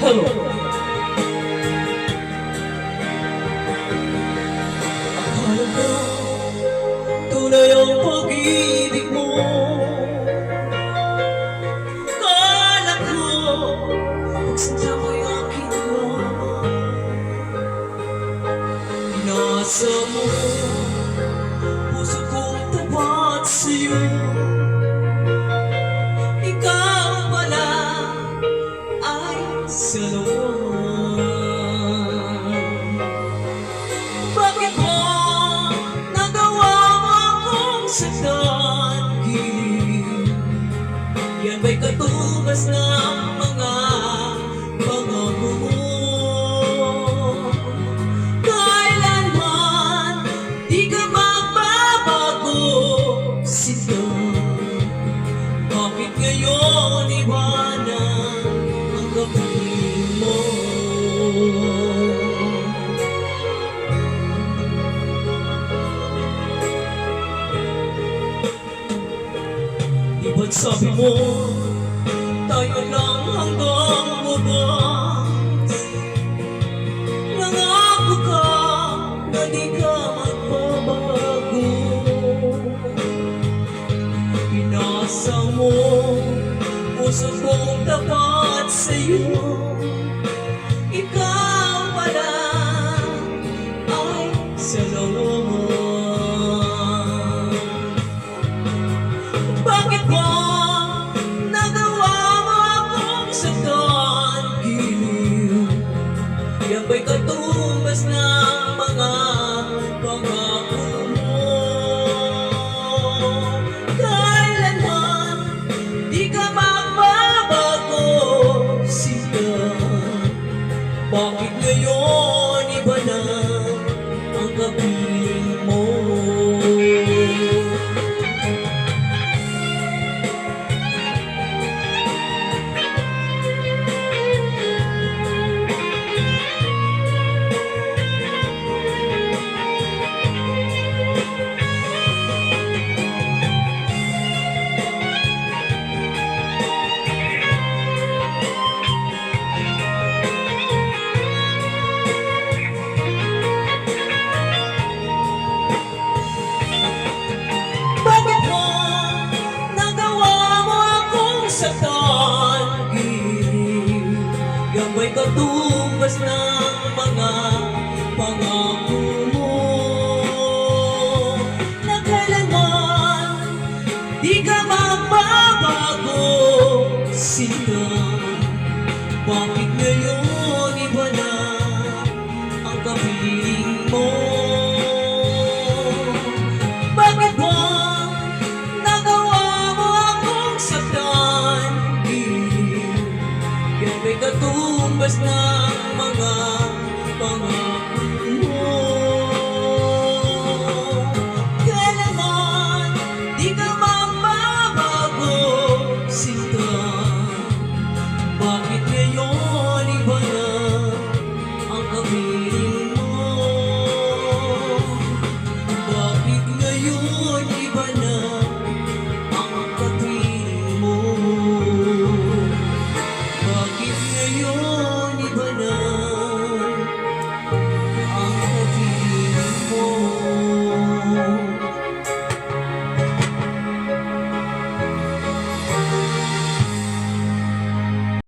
Buffalo. Akala ko tunay ang pag-ibig mo, akala ko pagsinta mo'y akin lang. Nasa mo puso kong tapat sa'yo, ikaw pala ay salungan. Bakit mo nagawa mo akong saktan? Yan ba'y katubas ng mga pangako mo? Kailanman di ka magbabago, sinta. Bakit ngayon iba na ang gagawin mo? Di ba't sabi mo tayo lang hanggang bukas? Nangako ka na di ka magbabago. Pinasa mo puso kong tapat sa'yo, ikaw pala ay salungan. Bakit mo nagawa mo akong saktan? Yan ba'y katubas ng mga pangako mo? Kailanman di ka magbabago, sinta. Bakit ngayon iba na ang kapiling mo? Saktan, yan ba'y katubas ng mga pangako mo? Na kailanman di ka magbabago, sinta. Bakit ngayon iba na ang kapiling mo? Bakit mo nagawa mo akong saktan? Yan ba'y katumbas ng mga